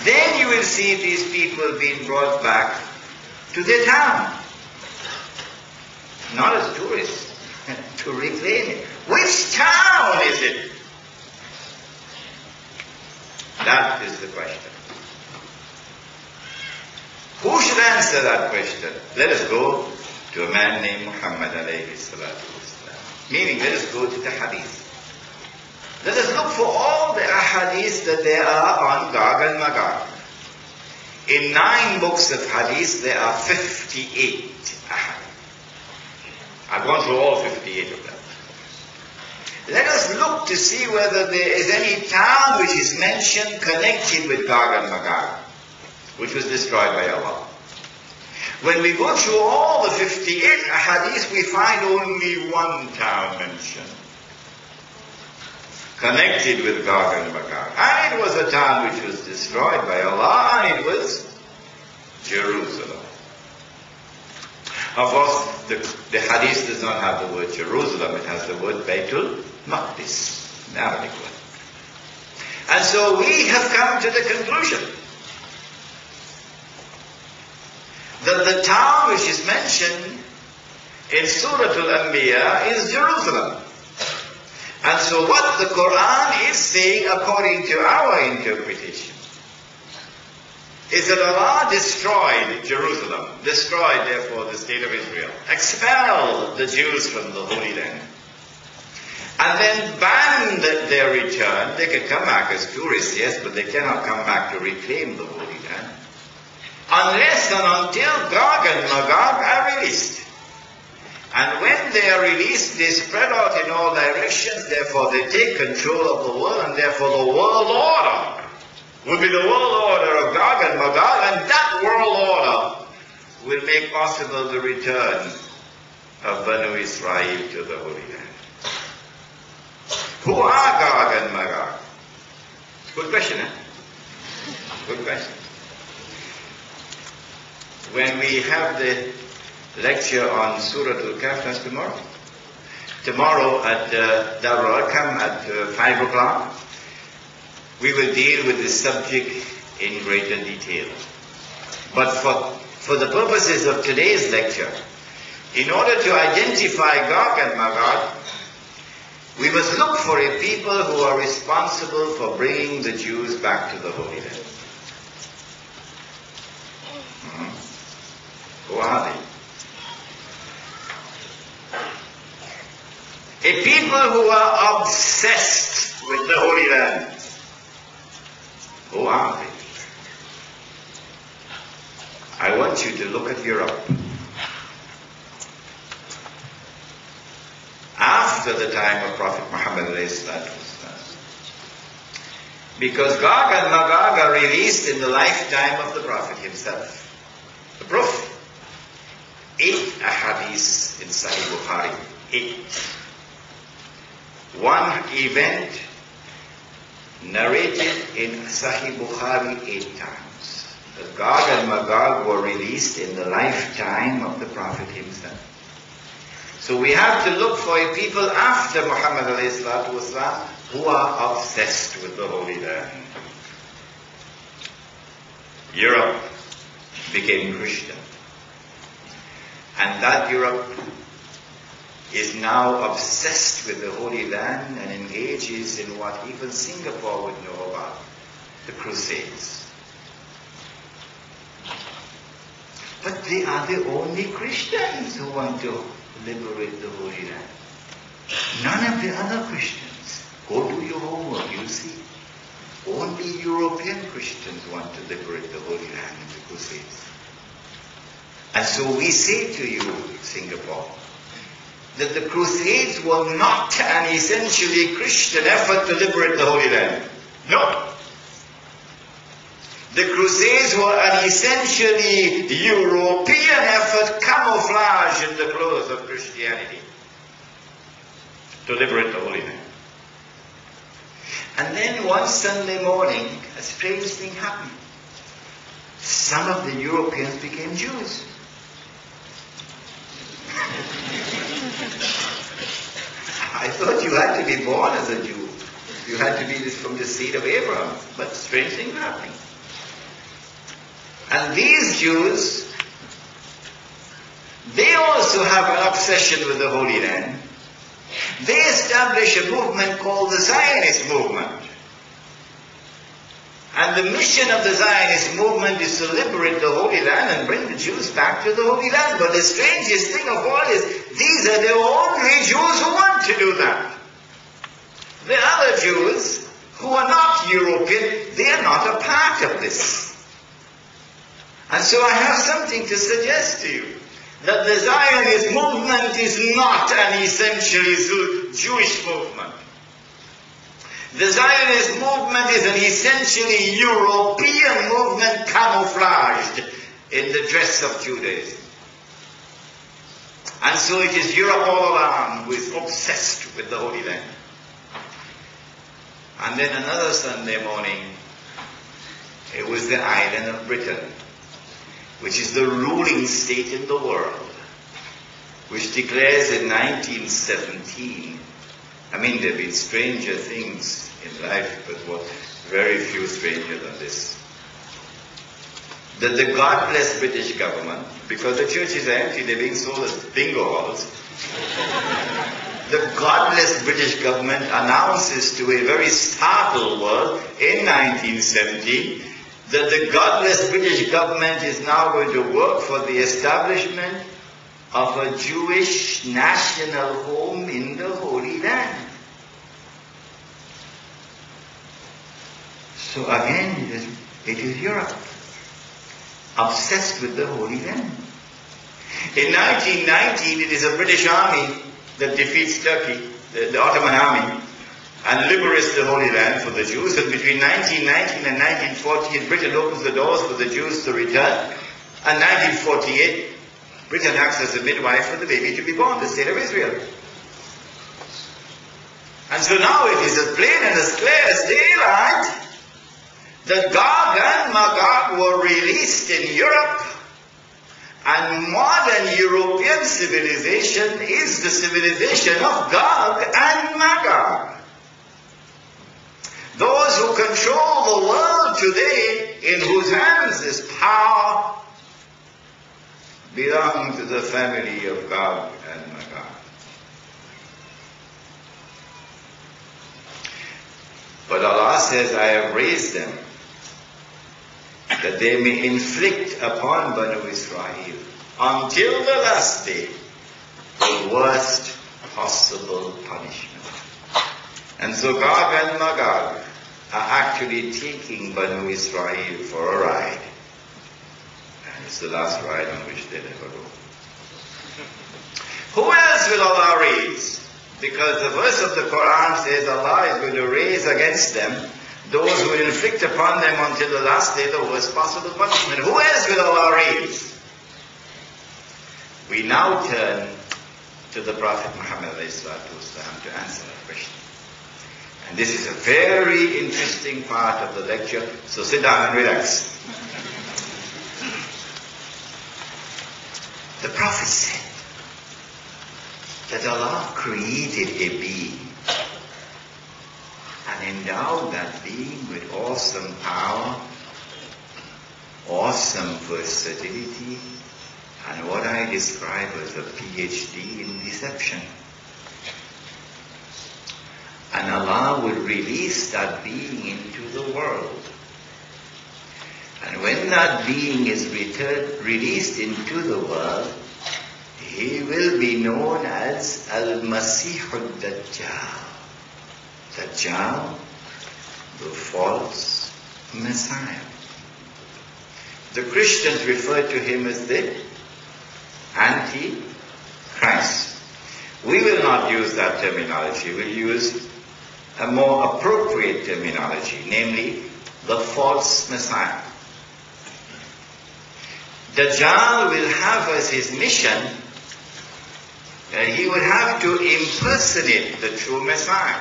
then you will see these people being brought back to their town. Not as tourists, to reclaim it. Which town is it? That is the question. Who should answer that question? Let us go to a man named Muhammad alayhi salatu wasalam. Meaning, let us go to the hadith. Let us look for all the ahadith that there are on Gog and Magog. In 9 books of hadith, there are 58 ahadith. I've gone through all 58 of them. Let us look to see whether there is any town which is mentioned connected with Gog and Magog, which was destroyed by Allah. When we go through all the 58 ahadith, we find only one town mentioned, connected with Gog and Magog. And it was a town which was destroyed by Allah, and it was Jerusalem. Of course, the hadith does not have the word Jerusalem, it has the word Baitul Maqdis, the Arabic word. And so we have come to the conclusion that the town which is mentioned in Surah Al-Anbiya is Jerusalem. And so what the Quran is saying, according to our interpretation, is that Allah destroyed Jerusalem, destroyed therefore the state of Israel, expelled the Jews from the Holy Land, and then banned their return. They can come back as tourists, yes, but they cannot come back to reclaim the Holy Land, unless and until Gog and Magog are released. And when they are released, they spread out in all directions, therefore they take control of the world, and therefore the world order will be the world order of Gog and Magog, and that world order will make possible the return of Banu Israel to the Holy Land. Who are Gog and Magog? Good question, eh? Good question. When we have the lecture on Surah Al-Kahf, that's tomorrow. Tomorrow at Darul Arqam at 5 o'clock, we will deal with this subject in greater detail. But for the purposes of today's lecture, in order to identify Gog and Magog, we must look for a people who are responsible for bringing the Jews back to the Holy Land. Who are they? A people who are obsessed with the Holy Land. Who are they? I want you to look at Europe. After the time of Prophet Muhammad ﷺ. Because Gog and Magog are released in the lifetime of the Prophet himself. The proof. 8 ahadith in Sahih Bukhari. 8. One event narrated in Sahih Bukhari 8 times. That Gog and Magog were released in the lifetime of the Prophet himself. So we have to look for a people after Muhammad ﷺ who are obsessed with the Holy Land. Europe became Christian. And that Europe is now obsessed with the Holy Land and engages in what even Singapore would know about, the Crusades. But they are the only Christians who want to liberate the Holy Land. None of the other Christians. Go do your homework, you'll see. Only European Christians want to liberate the Holy Land in the Crusades. And so we say to you, Singapore, that the Crusades were not an essentially Christian effort to liberate the Holy Land. No. The Crusades were an essentially European effort camouflaged in the clothes of Christianity to liberate the Holy Land. And then one Sunday morning, a strange thing happened. Some of the Europeans became Jews. I thought you had to be born as a Jew. You had to be from the seed of Abraham. But strange things happening. And these Jews, they also have an obsession with the Holy Land. They establish a movement called the Zionist movement. And the mission of the Zionist movement is to liberate the Holy Land and bring the Jews back to the Holy Land. But the strangest thing of all is, these are the only Jews who want to do that. The other Jews, who are not European, they are not a part of this. And so I have something to suggest to you, that the Zionist movement is not an essentially Jewish movement. The Zionist movement is an essentially European movement camouflaged in the dress of Judaism. And so it is Europe all along who is obsessed with the Holy Land. And then another Sunday morning, it was the island of Britain, which is the ruling state in the world, which declares in 1917, I mean, there have been stranger things in life, but what very few stranger than this, that the God-bless British government, because the churches are empty, they're being sold as bingo halls, the God-bless British government announces to a very startled world in 1970 that the God-bless British government is now going to work for the establishment of a Jewish national home in the Holy Land. So again, it is Europe, obsessed with the Holy Land. In 1919, it is a British army that defeats Turkey, the Ottoman army, and liberates the Holy Land for the Jews. And between 1919 and 1948, Britain opens the doors for the Jews to return. And 1948, Britain acts as a midwife for the baby to be born, the state of Israel. And so now it is as plain and as clear as daylight that Gog and Magog were released in Europe. And modern European civilization is the civilization of Gog and Magog. Those who control the world today, in whose hands is power, belong to the family of Gog and Magog. But Allah says, I have raised them, that they may inflict upon Banu Israel, until the last day, the worst possible punishment. And so Gog and Magog are actually taking Banu Israel for a ride. And it's the last ride on which they'll ever go. Who else will Allah raise? Because the verse of the Quran says Allah is going to raise against them those who will inflict upon them until the last day the worst possible punishment. Who else will Allah raise? We now turn to the Prophet Muhammad to answer that question. And this is a very interesting part of the lecture, so sit down and relax. The Prophet said that Allah created a being and endowed that being with awesome power, awesome versatility, and what I describe as a PhD in deception. And Allah will release that being into the world. And when that being is released into the world, he will be known as Al-Masih al-Dajjal. Dajjal, the false Messiah. The Christians refer to him as the Antichrist. We will not use that terminology. We'll use a more appropriate terminology, namely the false Messiah. Dajjal will have as his mission that he would have to impersonate the true Messiah.